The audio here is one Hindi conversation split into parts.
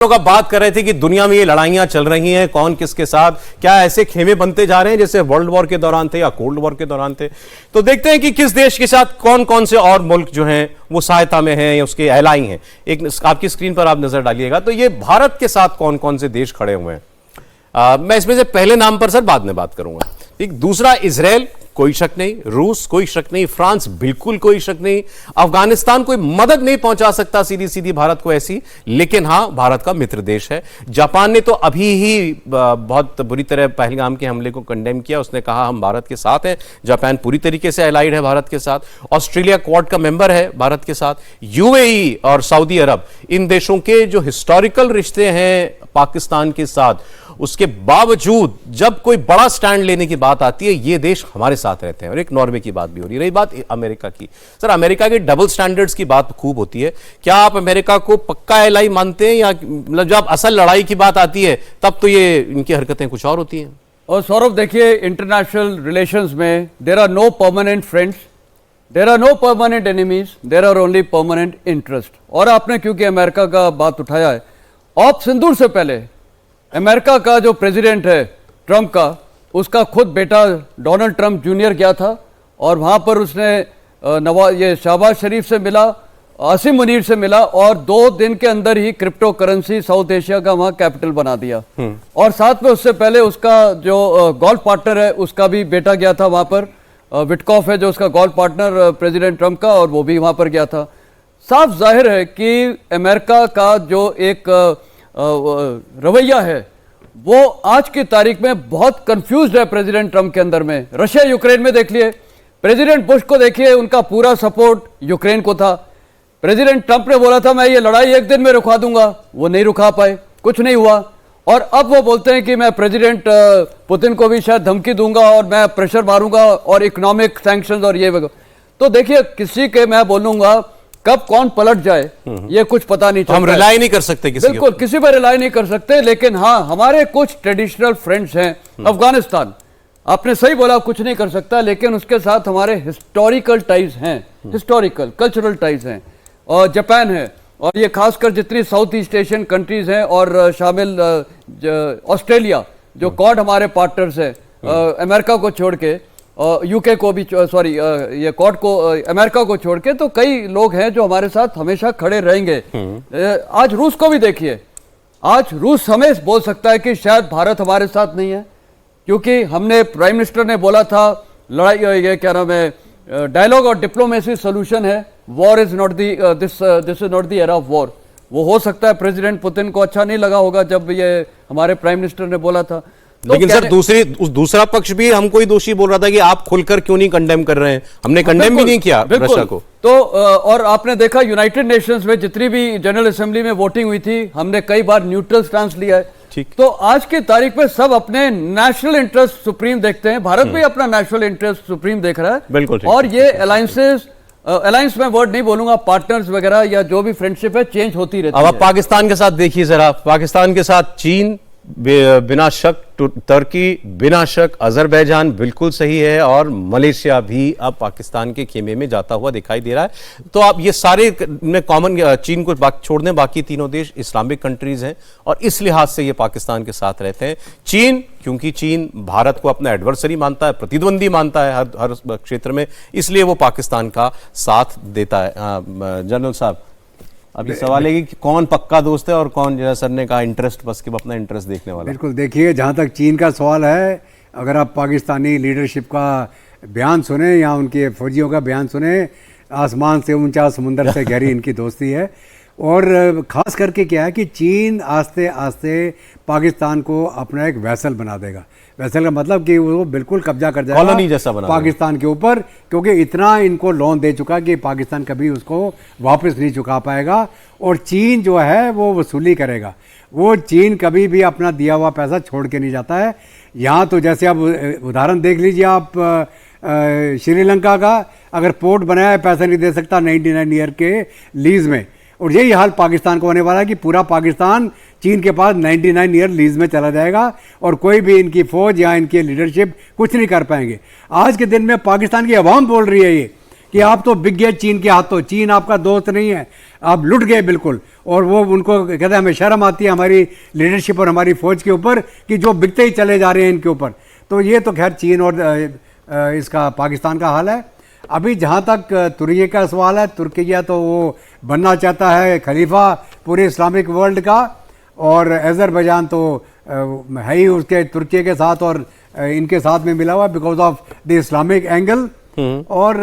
लोग अब बात कर रहे थे कि दुनिया में ये लड़ाइयां चल रही हैं, कौन किसके साथ, क्या ऐसे खेमे बनते जा रहे हैं जैसे वर्ल्ड वॉर के दौरान थे या कोल्ड वॉर के दौरान थे। तो देखते हैं कि किस देश के साथ कौन कौन से और मुल्क जो हैं वो सहायता में हैं या उसके एलाई हैं। एक आपकी स्क्रीन पर आप नजर डालिएगा तो ये भारत के साथ कौन कौन से देश खड़े हुए हैं। मैं इसमें से पहले नाम पर सर बाद में बात करूंगा। ठीक, दूसरा इजराइल, कोई शक नहीं। रूस, कोई शक नहीं। फ्रांस, बिल्कुल कोई शक नहीं। अफगानिस्तान कोई मदद नहीं पहुंचा सकता सीधी सीधी भारत को ऐसी, लेकिन हां भारत का मित्र देश है। जापान ने तो अभी ही बहुत बुरी तरह पहलगाम के हमले को कंडेम किया। उसने कहा हम भारत के साथ हैं। जापान पूरी तरीके से अलाइड है भारत के साथ। ऑस्ट्रेलिया क्वाड का मेंबर है भारत के साथ। यूएई और सऊदी अरब, इन देशों के जो हिस्टोरिकल रिश्ते हैं पाकिस्तान के साथ, उसके बावजूद जब कोई बड़ा स्टैंड लेने की बात आती है ये देश हमारे साथ रहते हैं। और एक नॉर्वे की बात भी हो रही है। रही बात अमेरिका की, सर अमेरिका के डबल स्टैंडर्ड्स की बात खूब होती है। क्या आप अमेरिका को पक्का एलाई मानते हैं या मतलब जब असल लड़ाई की बात आती है तब तो ये इनकी हरकतें कुछ और होती हैं? और सौरभ देखिए, इंटरनेशनल रिलेशंस में there are no permanent friends, there are no permanent enemies, there are only permanent interest. और आपने क्योंकि अमेरिका का बात उठाया है, ऑप सिंदूर से पहले अमेरिका का जो प्रेसिडेंट है ट्रंप का, उसका खुद बेटा डोनाल्ड ट्रंप जूनियर गया था और वहाँ पर उसने ये शहबाज शरीफ से मिला, आसिम मुनीर से मिला और 2 दिन के अंदर ही क्रिप्टो करेंसी साउथ एशिया का वहाँ कैपिटल बना दिया। और साथ में उससे पहले उसका जो गोल्फ पार्टनर है उसका भी बेटा गया था वहाँ पर, विटकॉफ है जो उसका गोल्फ पार्टनर प्रेसिडेंट ट्रंप का, और वो भी वहाँ पर गया था। साफ जाहिर है कि अमेरिका का जो एक रवैया है वो आज की तारीख में बहुत कंफ्यूज्ड है प्रेसिडेंट ट्रंप के अंदर में। रशिया यूक्रेन में देख लिए, प्रेसिडेंट बुश को देखिए, उनका पूरा सपोर्ट यूक्रेन को था। प्रेसिडेंट ट्रंप ने बोला था मैं ये लड़ाई 1 दिन में रुका दूंगा, वो नहीं रुका पाए, कुछ नहीं हुआ। और अब वो बोलते हैं कि मैं प्रेसिडेंट पुतिन को भी शायद धमकी दूंगा और मैं प्रेशर मारूंगा और इकोनॉमिक सैंक्शंस और ये वगैरह। तो देखिए, किसी के मैं बोलूंगा कब कौन पलट जाए ये कुछ पता नहीं चलता। हम रिलाई नहीं कर सकते किसी बिल्कुल किसी पर रिलाई नहीं कर सकते। लेकिन हाँ, हमारे कुछ ट्रेडिशनल फ्रेंड्स हैं। अफगानिस्तान, आपने सही बोला, कुछ नहीं कर सकता, लेकिन उसके साथ हमारे हिस्टोरिकल टाइज हैं, हिस्टोरिकल कल्चरल टाइज हैं। और जापान है, और ये खासकर जितनी साउथ ईस्ट एशियन कंट्रीज हैं और शामिल ऑस्ट्रेलिया जो क्वाड हमारे पार्टनर्स हैं, अमेरिका को छोड़ के, यूके को भी, सॉरी ये क्वाड को, अमेरिका को छोड़ के, तो कई लोग हैं जो हमारे साथ हमेशा खड़े रहेंगे। आज रूस को भी देखिए, आज रूस हमें बोल सकता है कि शायद भारत हमारे साथ नहीं है, क्योंकि हमने प्राइम मिनिस्टर ने बोला था लड़ाई, ये क्या नाम है, डायलॉग और डिप्लोमेसी सोल्यूशन है, war is not the, this is not the era of war. वो हो सकता है प्रेसिडेंट पुतिन को अच्छा नहीं लगा होगा जब ये हमारे प्राइम मिनिस्टर ने बोला था। तो लेकिन सर दूसरा पक्ष भी हमको ही दोषी बोल रहा था कि आप खुलकर क्यों नहीं कंडेम कर रहे हैं। हमने कंडेम भी नहीं किया रशिया को। तो और आपने देखा यूनाइटेड नेशंस में जितनी भी जनरल असेंबली में वोटिंग हुई थी, हमने कई बार न्यूट्रल स्टांस लिया है। ठीक। तो आज की तारीख में सब अपने नेशनल इंटरेस्ट सुप्रीम देखते हैं। भारत भी अपना नेशनल इंटरेस्ट सुप्रीम देख रहा है। बिल्कुल। और ये अलायंसेस, अलायंस में वर्ड नहीं बोलूंगा, पार्टनर्स वगैरह या जो भी फ्रेंडशिप है चेंज होती रहती है। अब आप पाकिस्तान के साथ देखिए जरा, पाकिस्तान के साथ चीन बिना शक, तुर्की बिना शक, अजरबैजान बिल्कुल सही है, और मलेशिया भी अब पाकिस्तान के खेमे में जाता हुआ दिखाई दे रहा है। तो आप ये सारे में कॉमन, चीन को छोड़ दें, बाकी तीनों देश इस्लामिक कंट्रीज हैं और इस लिहाज से ये पाकिस्तान के साथ रहते हैं। चीन, क्योंकि चीन भारत को अपना एडवर्सरी मानता है, प्रतिद्वंदी मानता है हर क्षेत्र में, इसलिए वो पाकिस्तान का साथ देता है। जनरल साहब, अभी सवाल है कि कौन पक्का दोस्त है और कौन, जैसा सर ने कहा, इंटरेस्ट बस के अपना इंटरेस्ट देखने वाला। बिल्कुल, देखिए जहाँ तक चीन का सवाल है, अगर आप पाकिस्तानी लीडरशिप का बयान सुने या उनके फौजियों का बयान सुने, आसमान से ऊंचा समुंदर से गहरी इनकी दोस्ती है। और ख़ास करके क्या है कि चीन आस्ते आस्ते पाकिस्तान को अपना एक वैसल बना देगा। वैसल का मतलब कि वो बिल्कुल कब्जा कर जाएगा कॉलोनी जैसा बना पाकिस्तान के ऊपर, क्योंकि इतना इनको लोन दे चुका कि पाकिस्तान कभी उसको वापस नहीं चुका पाएगा। और चीन जो है वो वसूली करेगा। वो चीन कभी भी अपना दिया हुआ पैसा छोड़ के नहीं जाता है। यहाँ तो जैसे आप उदाहरण देख लीजिए, आप श्रीलंका का, अगर पोर्ट बनाया है पैसा नहीं दे सकता 99 ईयर के लीज में, और यही हाल पाकिस्तान को होने वाला है कि पूरा पाकिस्तान चीन के पास 99 ईयर लीज में चला जाएगा और कोई भी इनकी फौज या इनकी लीडरशिप कुछ नहीं कर पाएंगे। आज के दिन में पाकिस्तान की आवाम बोल रही है ये कि आप तो बिक गए चीन के हाथों, चीन आपका दोस्त नहीं है, आप लुट गए बिल्कुल। और वो उनको कहते हैं हमें शर्म आती है हमारी लीडरशिप और हमारी फौज के ऊपर कि जो बिकते ही चले जा रहे हैं इनके ऊपर। तो ये तो खैर चीन और इसका पाकिस्तान का हाल है। अभी जहाँ तक तुर्की का सवाल है, तुर्की तो वो बनना चाहता है खलीफा पूरे इस्लामिक वर्ल्ड का, और अजरबैजान तो है ही उसके तुर्की के साथ और इनके साथ में मिला हुआ because of the Islamic angle. और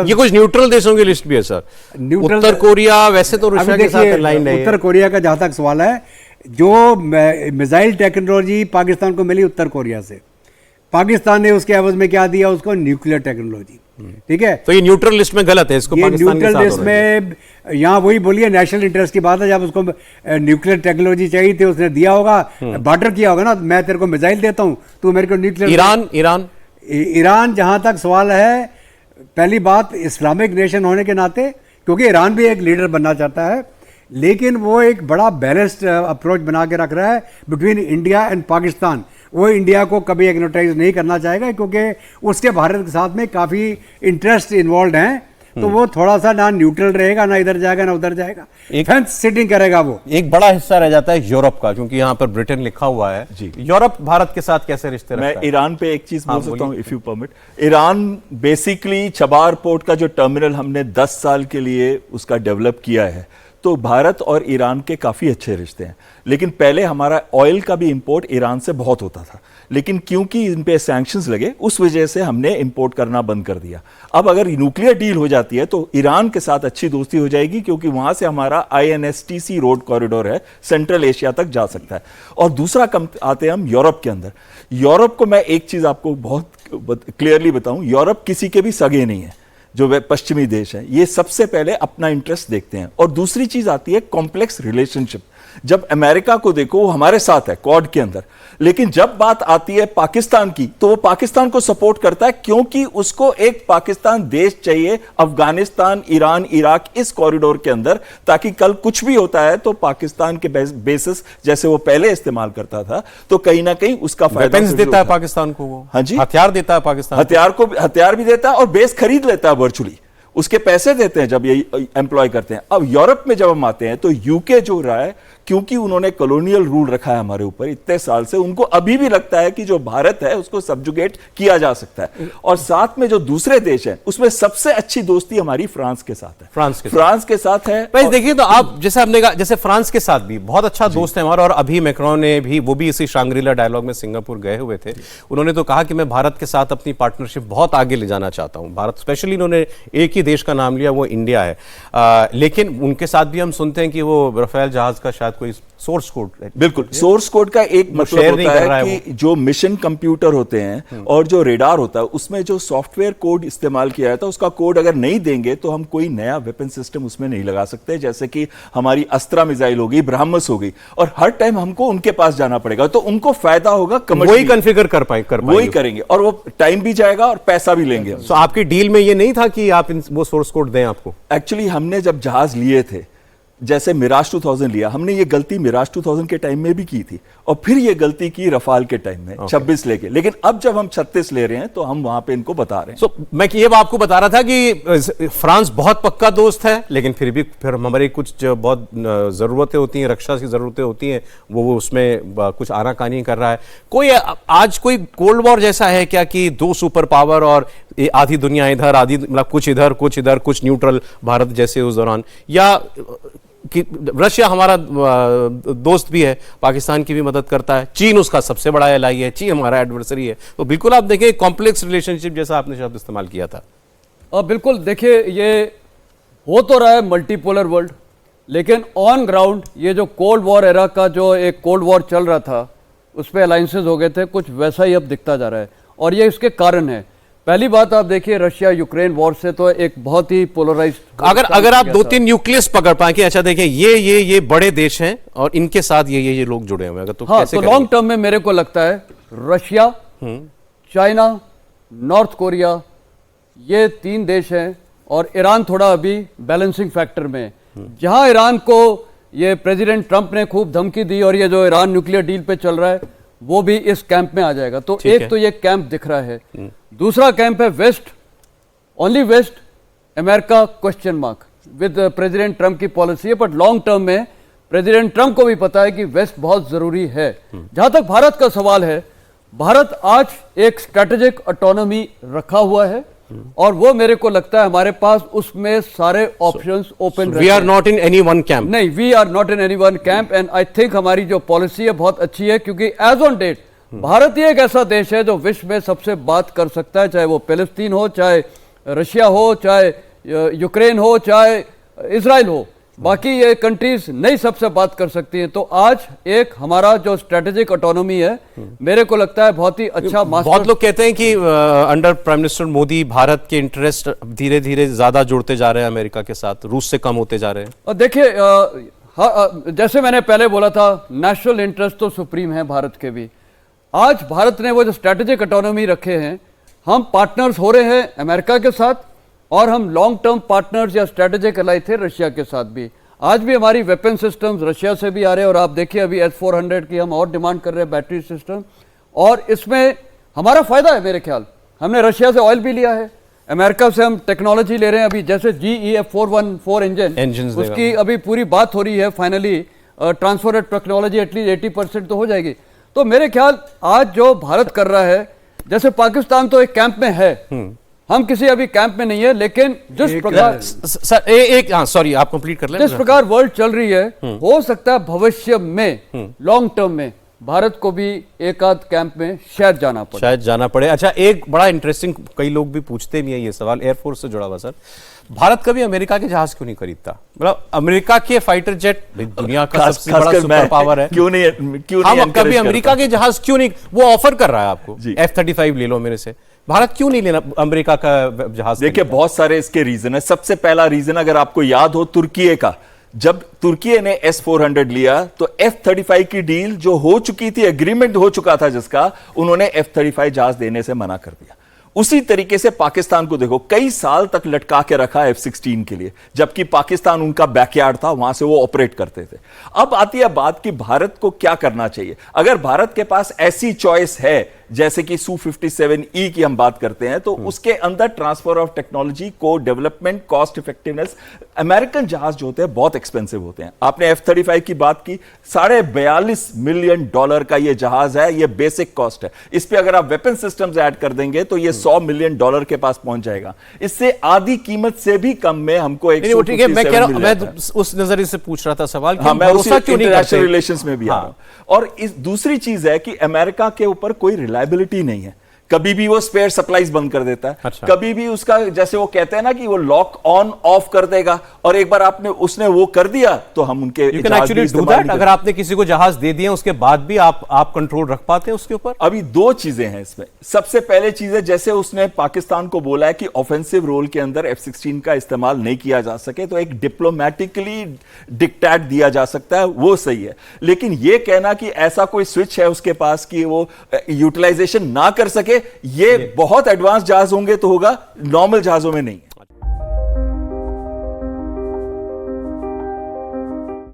ये कुछ न्यूट्रल देशों की लिस्ट भी है सर। न्यूट्रल उत्तर कोरिया वैसे तो रशिया के साथ लाइन है। उत्तर कोरिया का जहाँ तक सवाल है, जो मिसाइल टेक्नोलॉजी पाकिस्तान को मिली उत्तर कोरिया से, पाकिस्तान ने उसके एवज में क्या दिया उसको, न्यूक्लियर टेक्नोलॉजी। ठीक है, तो ये न्यूट्रल लिस्ट में गलत है, इसको ये पाकिस्तान के न्यूट्रल साथ लिस्ट में यहाँ वही बोलिए नेशनल इंटरेस्ट की बात है। जब उसको न्यूक्लियर टेक्नोलॉजी चाहिए थी उसने दिया होगा, बार्टर किया होगा ना, मैं तेरे को मिसाइल देता हूँ तू मेरे को न्यूक्लियर। ईरान जहां तक सवाल है, पहली बात इस्लामिक नेशन होने के नाते, क्योंकि ईरान भी एक लीडर बनना चाहता है, लेकिन वो एक बड़ा बैलेंस्ड अप्रोच बना के रख रहा है बिटवीन इंडिया एंड पाकिस्तान। वो इंडिया को कभी एग्नोटाइज नहीं करना चाहेगा क्योंकि उसके भारत के साथ में काफ़ी इंटरेस्ट इन्वॉल्व हैं। तो वो थोड़ा सा ना न्यूट्रल रहेगा, ना इधर जाएगा ना उधर जाएगा, फेंस सिटिंग करेगा। वो एक बड़ा हिस्सा रह जाता है यूरोप का, क्योंकि यहाँ पर ब्रिटेन लिखा हुआ है जी। यूरोप भारत के साथ कैसे रिश्ते रखता है? मैं ईरान पे एक चीज बोल सकता हूँ if you permit. Iran basically Chabahar port का जो टर्मिनल हमने 10 साल के लिए उसका डेवलप किया है, तो भारत और ईरान के काफ़ी अच्छे रिश्ते हैं। लेकिन पहले हमारा ऑयल का भी इंपोर्ट ईरान से बहुत होता था, लेकिन क्योंकि इन पे सैंक्शंस लगे उस वजह से हमने इंपोर्ट करना बंद कर दिया। अब अगर न्यूक्लियर डील हो जाती है तो ईरान के साथ अच्छी दोस्ती हो जाएगी, क्योंकि वहां से हमारा INSTC रोड कॉरिडोर है, सेंट्रल एशिया तक जा सकता है। और दूसरा कम आते हैं हम यूरोप के अंदर। यूरोप को मैं एक चीज़ आपको बहुत क्लियरली बताऊं, यूरोप किसी के भी सगे नहीं है। जो वे पश्चिमी देश हैं ये सबसे पहले अपना इंटरेस्ट देखते हैं। और दूसरी चीज आती है कॉम्प्लेक्स रिलेशनशिप। जब अमेरिका को देखो वो हमारे साथ है क्वाड के अंदर, लेकिन जब बात आती है पाकिस्तान की तो वो पाकिस्तान को सपोर्ट करता है, क्योंकि उसको एक पाकिस्तान देश चाहिए अफगानिस्तान, ईरान, इराक इस कॉरिडोर के अंदर, ताकि कल कुछ भी होता है तो पाकिस्तान के बेसिस जैसे वो पहले इस्तेमाल करता था तो कहीं ना कहीं उसका फायदा देता है पाकिस्तान को। वो हाँ जी, हथियार देता है पाकिस्तान, हथियार भी देता है और बेस खरीद लेता है वर्चुअली, उसके पैसे देते हैं जब ये एम्प्लॉय करते हैं। अब यूरोप में जब हम आते हैं तो यूके जो रहा है, क्योंकि उन्होंने कॉलोनियल रूल रखा है हमारे ऊपर इतने साल से, उनको अभी भी लगता है कि जो भारत है उसको सब्जुगेट किया जा सकता है। और साथ में जो दूसरे देश हैं उसमें सबसे अच्छी दोस्ती हमारी फ्रांस के साथ है। फ्रांस के साथ है। देखिए तो आप जैसे आपने कहा, जैसे फ्रांस के साथ भी बहुत अच्छा दोस्त है हमारा, और अभी मैक्रोन ने भी, वो भी इसी शांग्रीला डायलॉग में सिंगापुर गए हुए थे, उन्होंने तो कहा कि मैं भारत के साथ अपनी पार्टनरशिप बहुत आगे ले जाना चाहता हूं। भारत स्पेशली उन्होंने एक ही देश का नाम लिया, वो इंडिया है। लेकिन उनके साथ भी हम सुनते हैं कि वो राफेल जहाज का शायद कोई सोर्स कोड, बिल्कुल सोर्स कोड का एक मतलब होता है कि जो मिशन कंप्यूटर होते हैं और जो रेडार होता है उसमें जो सॉफ्टवेयर कोड इस्तेमाल किया जाता है, उसका कोड अगर नहीं देंगे तो हम कोई नया वेपन सिस्टम उसमें नहीं लगा सकते। जैसे कि हमारी अस्त्रा मिसाइल हो गई, ब्रह्मस हो गई, और हर टाइम हमको उनके पास जाना पड़ेगा, तो उनको फायदा होगा, वही कॉन्फ़िगर कर वही करेंगे, और वो टाइम भी जाएगा और पैसा भी लेंगे। तो आपकी डील में ये नहीं था कि आप वो सोर्स कोड दें आपको? एक्चुअली हमने जब जहाज लिए थे, जैसे मिराज 2000 लिया, हमने ये गलती मिराज 2000 के टाइम में भी की थी, और फिर ये गलती की रफाल के टाइम में 26 लेके। लेकिन अब जब हम 36 ले रहे हैं तो हम वहां पे इनको बता रहे हैं। मैं ये आपको बता रहा था कि फ्रांस बहुत पक्का दोस्त है, लेकिन फिर भी फिर हमारी कुछ बहुत जरूरतें होती हैं, रक्षा की जरूरतें होती हैं, वो उसमें कुछ आनाकानी कर रहा है। कोई आज कोई कोल्ड वॉर जैसा है क्या कि दो सुपर पावर और आधी दुनिया इधर, आधी मतलब कुछ इधर कुछ न्यूट्रल भारत जैसे उस दौरान, या कि रशिया हमारा दोस्त भी है, पाकिस्तान की भी मदद करता है, चीन उसका सबसे बड़ा एलाई है, चीन हमारा एडवर्सरी है। तो बिल्कुल आप देखें कॉम्प्लेक्स रिलेशनशिप जैसा आपने शब्द इस्तेमाल किया था। बिल्कुल देखिए, ये हो तो रहा है मल्टीपोलर वर्ल्ड, लेकिन ऑन ग्राउंड ये जो कोल्ड वॉर एरा का जो एक कोल्ड वॉर चल रहा था उस पर अलायंसेज हो गए थे, कुछ वैसा ही अब दिखता जा रहा है। और ये इसके कारण है, पहली बात आप देखिए रशिया यूक्रेन वॉर से तो एक बहुत ही पोलराइज्ड, अगर आप 2-3 न्यूक्लियस पकड़ पाए कि अच्छा देखिए ये बड़े देश हैं और इनके साथ ये लोग जुड़े हुए हैं, तो हाँ, तो लॉन्ग टर्म में मेरे को लगता है रशिया, चाइना, नॉर्थ कोरिया, ये 3 देश हैं, और ईरान थोड़ा अभी बैलेंसिंग फैक्टर में। जहां ईरान को ये प्रेसिडेंट ट्रंप ने खूब धमकी दी और ये जो ईरान न्यूक्लियर डील पे चल रहा है वो भी इस कैंप में आ जाएगा। तो एक तो ये कैंप दिख रहा है। दूसरा कैंप है West, only West, America question mark with president Trump की पॉलिसी है, बट लॉन्ग टर्म में प्रेसिडेंट ट्रंप को भी पता है कि वेस्ट बहुत जरूरी है। जहां तक भारत का सवाल है, भारत आज एक स्ट्रेटेजिक ऑटोनॉमी रखा हुआ है और वो मेरे को लगता है हमारे पास उसमें सारे options open we are not in any one camp. नहीं, we are not in any one camp and I think हमारी जो पॉलिसी है बहुत अच्छी है, क्योंकि एज ऑन डेट भारत ही एक ऐसा देश है जो विश्व में सबसे बात कर सकता है, चाहे वो फिलिस्तीन हो, चाहे रशिया हो, चाहे यूक्रेन हो, चाहे इजराइल हो। बाकी ये कंट्रीज नहीं सबसे बात कर सकती हैं। तो आज एक हमारा जो स्ट्रेटेजिक ऑटोनॉमी है, मेरे को लगता है बहुत ही अच्छा बहुत लोग कहते हैं कि under prime minister Modi Bharat के इंटरेस्ट धीरे धीरे ज्यादा जुड़ते जा रहे हैं अमेरिका के साथ, रूस से कम होते जा रहे हैं। और देखिए, जैसे मैंने पहले बोला था, नेशनल इंटरेस्ट तो सुप्रीम है भारत के भी। आज भारत ने वो जो स्ट्रेटेजिक ऑटोनॉमी रखे हैं, हम पार्टनर्स हो रहे हैं अमेरिका के साथ और हम लॉन्ग टर्म पार्टनर्स या स्ट्रेटेजिक अलाई थे रशिया के साथ भी। आज भी हमारी वेपन सिस्टम्स रशिया से भी आ रहे हैं और आप देखिए अभी S-400 की हम और डिमांड कर रहे हैं बैटरी सिस्टम, और इसमें हमारा फायदा है। मेरे ख्याल हमने रशिया से ऑयल भी लिया है, अमेरिका से हम टेक्नोलॉजी ले रहे हैं। अभी जैसे GEF-414 इंजन, उसकी अभी पूरी बात हो रही है, फाइनली ट्रांसफर टेक्नोलॉजी एटलीस्ट 80% तो हो जाएगी। तो मेरे ख्याल आज जो भारत कर रहा है, जैसे पाकिस्तान तो एक कैंप में है, हम किसी अभी कैंप में नहीं है, लेकिन जिस प्रकार सॉरी आप कंप्लीट कर लें। जिस प्रकार वर्ल्ड चल रही है, हो सकता है भविष्य में लॉन्ग टर्म में भारत को भी एक आध कैंप में शायद जाना पड़े। अच्छा, एक बड़ा इंटरेस्टिंग, कई लोग भी पूछते भी हैं ये सवाल, एयरफोर्स से जुड़ा हुआ सर, भारत कभी अमेरिका के जहाज क्यों नहीं खरीदता? मतलब अमेरिका के फाइटर जेट दुनिया का सबसे बड़ा सुपर पावर है, क्यों नहीं हम कभी अमेरिका के जहाज क्यों नहीं, वो ऑफर कर रहा है आपको F-35 ले लो मेरे से, भारत क्यों नहीं लेना अमेरिका का जहाज? देखिए, बहुत सारे इसके रीजन है। सबसे पहला रीजन अगर आपको याद हो, तुर्की का, जब तुर्की ने S-400 लिया तो F-35 की डील जो हो चुकी थी, एग्रीमेंट हो चुका था जिसका, उन्होंने F-35 जहाज देने से मना कर दिया। उसी तरीके से पाकिस्तान को देखो, कई साल तक लटका के रखा F-16 के लिए, जबकि पाकिस्तान उनका बैकयार्ड था, वहां से वो ऑपरेट करते थे। अब आती है बात कि भारत को क्या करना चाहिए। अगर भारत के पास ऐसी चॉइस है, जैसे कि Su-57E की हम बात करते हैं, तो उसके अंदर ट्रांसफर ऑफ टेक्नोलॉजी, को डेवलपमेंट, कॉस्ट इफेक्टिवनेस, अमेरिकन जहाज जो होते हैं बहुत एक्सपेंसिव होते हैं। आपने F-35 की बात की, $42 मिलियन का ये जहाज है, ये बेसिक कॉस्ट है। इस पे अगर आप वेपन सिस्टम्स ऐड कर देंगे तो ये $100 मिलियन के पास पहुंच जाएगा। इससे आधी कीमत से भी कम में हमको एक, ठीक है, मैं कह रहा हूं, मैं उस नजरिए से पूछ रहा था सवाल कि मैं इंटरनेशनल रिलेशंस में भी आ रहा हूं। और इस दूसरी चीज है कि अमेरिका के ऊपर कोई रिलायबिलिटी नहीं है, कभी भी वो स्पेयर सप्लाईज बंद कर देता है। अच्छा। कभी भी उसका, जैसे वो कहते हैं ना कि वो लॉक ऑन ऑफ कर देगा, और एक बार उसने वो कर दिया तो हम उनके You can actually do that? अगर आपने किसी को जहाज दे दिया उसके बाद भी आप कंट्रोल रख पाते हैं उसके ऊपर? अभी दो चीजें हैं इसमें। सबसे पहले चीज है, जैसे उसने पाकिस्तान को बोला है कि ऑफेंसिव रोल के अंदर F-16 का इस्तेमाल नहीं किया जा सके, तो एक डिप्लोमेटिकली डिक्टेट दिया जा सकता है, वो सही है। लेकिन ये कहना कि ऐसा कोई स्विच है उसके पास कि वो यूटिलाइजेशन ना कर सके, ये बहुत एडवांस जहाज होंगे तो होगा, नॉर्मल जहाजों में नहीं है।